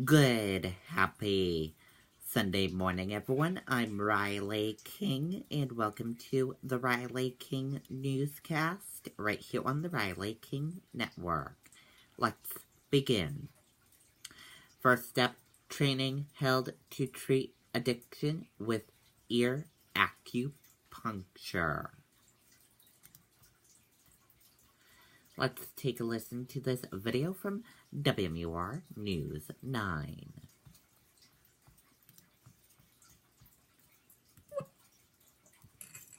Good, happy Sunday morning, everyone. I'm Riley King, and welcome to the Riley King Newscast right here on the Riley King Network. Let's begin. First step, training held to treat addiction with ear acupuncture. Let's take a listen to this video from WMUR News 9.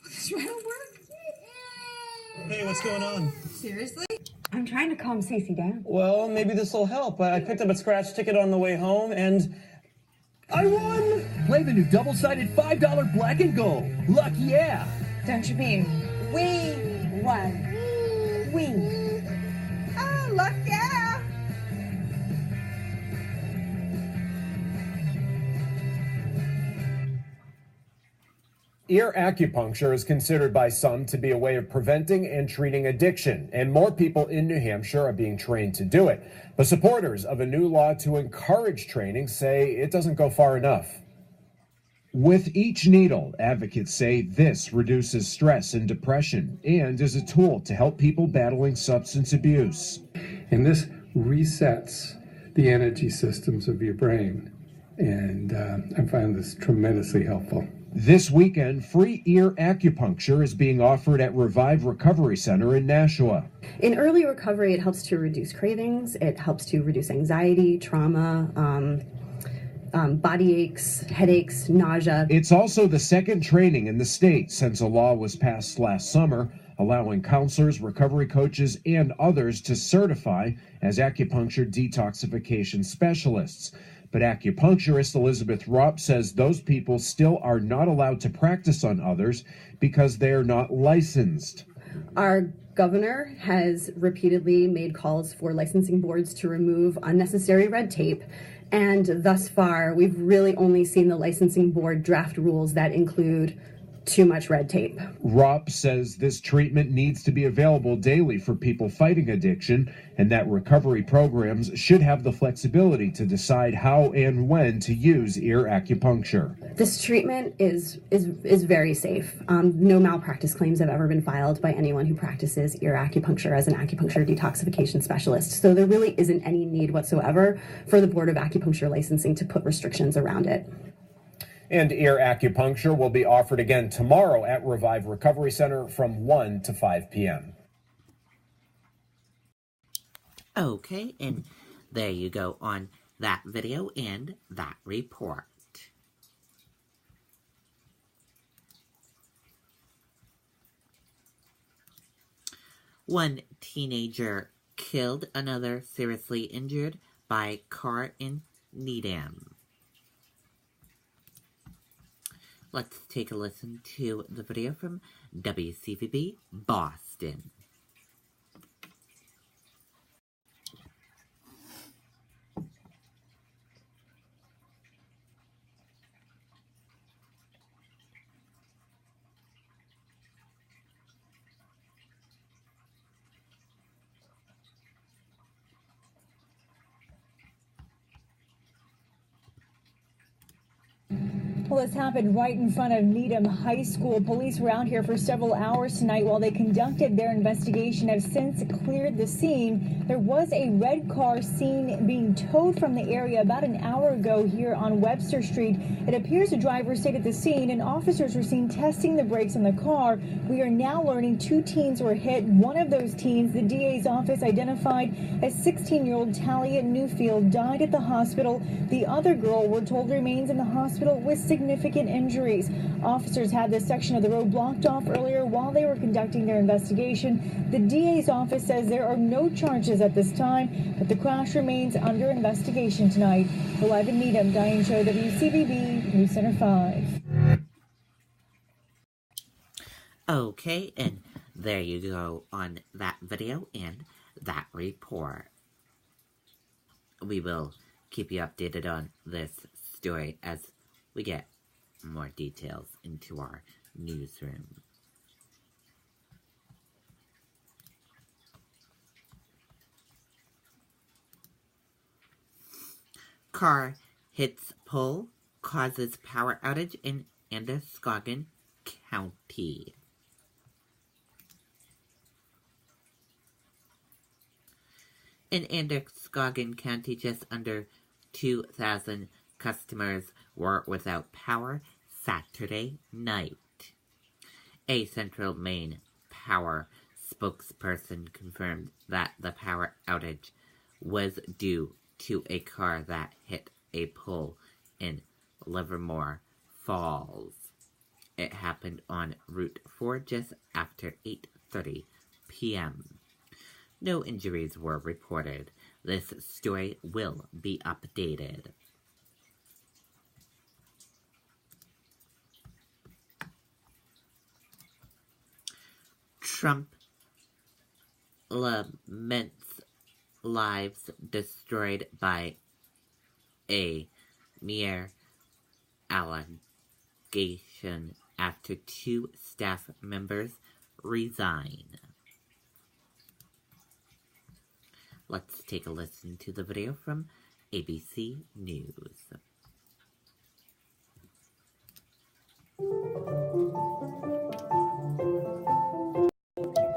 This right work? Hey, what's going on? Seriously? I'm trying to calm Cece down. Well, maybe this will help. I picked up a scratch ticket on the way home, and I won! Play the new double-sided $5 black and gold. Luck yeah! Don't you mean we won? We. Oh, luck yeah! Ear acupuncture is considered by some to be a way of preventing and treating addiction, and more people in New Hampshire are being trained to do it. But supporters of a new law to encourage training say it doesn't go far enough. With each needle, advocates say this reduces stress and depression and is a tool to help people battling substance abuse. And this resets the energy systems of your brain. And I find this tremendously helpful. This weekend, free ear acupuncture is being offered at Revive Recovery Center in Nashua. In early recovery, it helps to reduce cravings, it helps to reduce anxiety, trauma, body aches, headaches, nausea. It's also the second training in the state since a law was passed last summer, allowing counselors, recovery coaches, and others to certify as acupuncture detoxification specialists. But acupuncturist Elizabeth Rupp says those people still are not allowed to practice on others because they are not licensed. Our governor has repeatedly made calls for licensing boards to remove unnecessary red tape. And thus far, we've really only seen the licensing board draft rules that include too much red tape. Rupp says this treatment needs to be available daily for people fighting addiction, and that recovery programs should have the flexibility to decide how and when to use ear acupuncture. This treatment is very safe. No malpractice claims have ever been filed by anyone who practices ear acupuncture as an acupuncture detoxification specialist. So there really isn't any need whatsoever for the Board of Acupuncture Licensing to put restrictions around it. And ear acupuncture will be offered again tomorrow at Revive Recovery Center from 1 to 5 p.m. Okay, and there you go on that video and that report. One teenager killed, another seriously injured by car in Needham. Let's take a listen to the video from WCVB Boston. Well, this happened right in front of Needham High School. Police were out here for several hours tonight while they conducted their investigation. Have since cleared the scene. There was a red car seen being towed from the area about an hour ago here on Webster Street. It appears the driver stayed at the scene and officers were seen testing the brakes on the car. We are now learning 2 teens were hit. One of those teens, the DA's office identified as 16-year-old Talia Newfield, died at the hospital. The other girl, we're told, remains in the hospital with significant injuries. Officers had this section of the road blocked off earlier while they were conducting their investigation. The DA's office says there are no charges at this time, but the crash remains under investigation tonight. For Live in Needham, Diane Cho, WCVB News Center 5. Okay, and there you go on that video and that report. We will keep you updated on this story as we get more details into our newsroom. Car hits pole, causes power outage in Androscoggin County. In Androscoggin County, just under 2,000 customers were without power Saturday night. A Central Maine Power spokesperson confirmed that the power outage was due to a car that hit a pole in Livermore Falls. It happened on Route 4 just after 8:30 p.m. No injuries were reported. This story will be updated. Trump laments lives destroyed by a mere allegation after 2 staff members resign. Let's take a listen to the video from ABC News.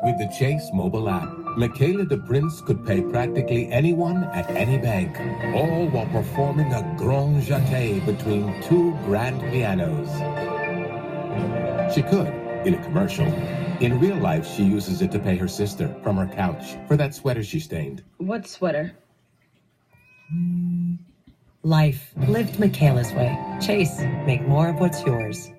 With the Chase mobile app, Michaela the Prince could pay practically anyone at any bank, all while performing a grand jeté between 2 grand pianos. She could, in a commercial. In real life, she uses it to pay her sister from her couch for that sweater she stained. What sweater? Life lived Michaela's way. Chase, make more of what's yours.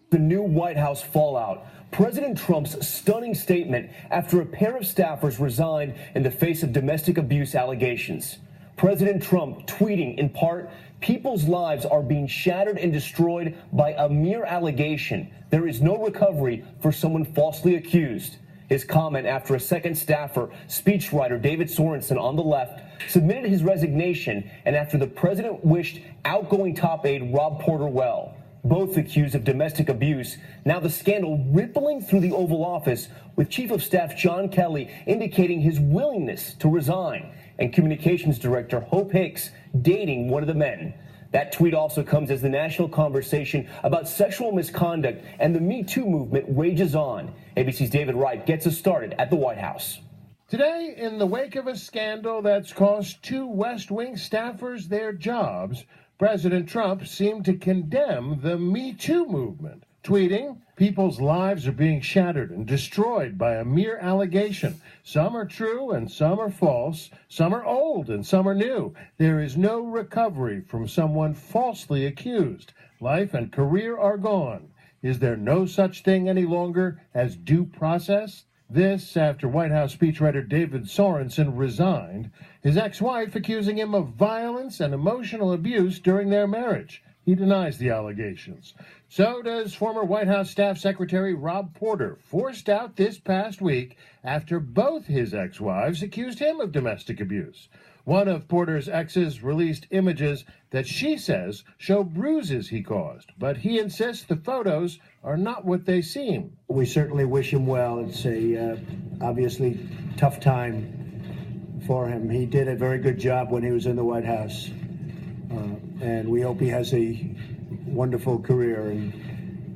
The new White House fallout. President Trump's stunning statement after a pair of staffers resigned in the face of domestic abuse allegations. President Trump tweeting in part, "People's lives are being shattered and destroyed by a mere allegation. There is no recovery for someone falsely accused." His comment after a second staffer, speechwriter David Sorensen on the left, submitted his resignation, and after the president wished outgoing top aide Rob Porter well. Both accused of domestic abuse. Now the scandal rippling through the Oval Office, with Chief of Staff John Kelly indicating his willingness to resign, and Communications Director Hope Hicks dating one of the men. That tweet also comes as the national conversation about sexual misconduct and the Me Too movement rages on. ABC's David Wright gets us started at the White House. Today, in the wake of a scandal that's cost 2 West Wing staffers their jobs, President Trump seemed to condemn the Me Too movement, tweeting, "People's lives are being shattered and destroyed by a mere allegation. Some are true and some are false. Some are old and some are new. There is no recovery from someone falsely accused. Life and career are gone. Is there no such thing any longer as due process?" This after White House speechwriter David Sorensen resigned, his ex-wife accusing him of violence and emotional abuse during their marriage. He denies the allegations. So does former White House Staff Secretary Rob Porter, forced out this past week after both his ex-wives accused him of domestic abuse. One of Porter's exes released images that she says show bruises he caused, but he insists the photos are not what they seem. We certainly wish him well. It's a obviously tough time for him. He did a very good job when he was in the White House, and we hope he has a wonderful career, and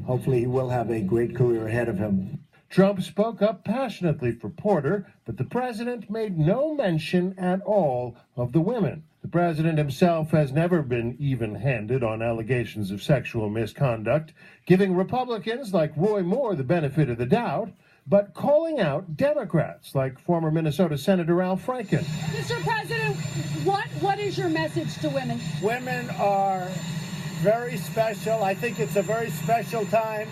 hopefully he will have a great career ahead of him. Trump spoke up passionately for Porter, but the president made no mention at all of the women. The president himself has never been even-handed on allegations of sexual misconduct, giving Republicans like Roy Moore the benefit of the doubt, but calling out Democrats like former Minnesota Senator Al Franken. Mr. President, what is your message to women? Women are very special. I think it's a very special time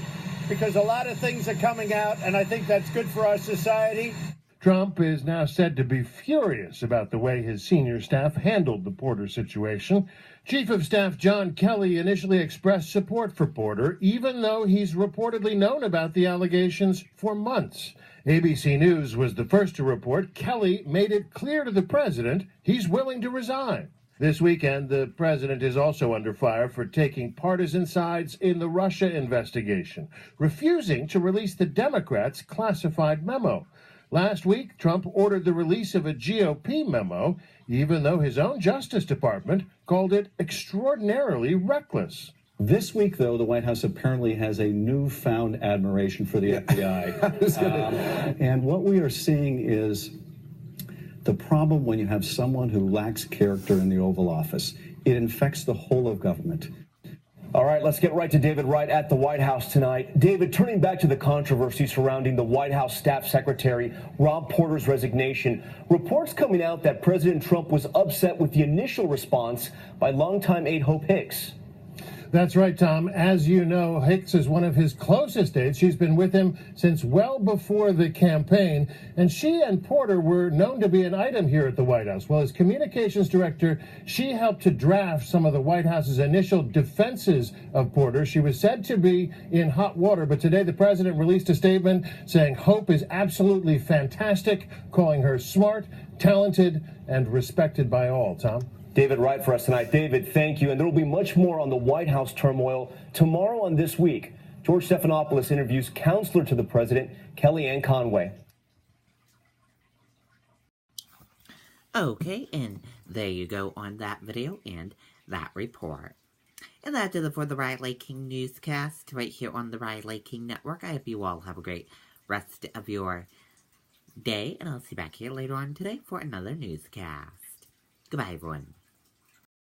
because a lot of things are coming out, and I think that's good for our society. Trump is now said to be furious about the way his senior staff handled the Porter situation. Chief of Staff John Kelly initially expressed support for Porter, even though he's reportedly known about the allegations for months. ABC News was the first to report Kelly made it clear to the president he's willing to resign. This weekend, the president is also under fire for taking partisan sides in the Russia investigation, refusing to release the Democrats' classified memo. Last week, Trump ordered the release of a GOP memo even though his own Justice Department called it extraordinarily reckless. This week, though, the White House apparently has a newfound admiration for the FBI. And what we are seeing is the problem when you have someone who lacks character in the Oval Office. It infects the whole of government. All right, let's get right to David Wright at the White House tonight. David, turning back to the controversy surrounding the White House Staff Secretary Rob Porter's resignation, reports coming out that President Trump was upset with the initial response by longtime aide Hope Hicks. That's right, Tom. As you know, Hicks is one of his closest aides. She's been with him since well before the campaign, and she and Porter were known to be an item here at the White House. Well, as communications director, she helped to draft some of the White House's initial defenses of Porter. She was said to be in hot water, but today the president released a statement saying Hope is absolutely fantastic, calling her smart, talented, and respected by all. Tom? David Wright for us tonight. David, thank you. And there will be much more on the White House turmoil tomorrow on This Week. George Stephanopoulos interviews counselor to the president, Kellyanne Conway. Okay, and there you go on that video and that report. And that does it for the Riley King Newscast right here on the Riley King Network. I hope you all have a great rest of your day, and I'll see you back here later on today for another newscast. Goodbye, everyone.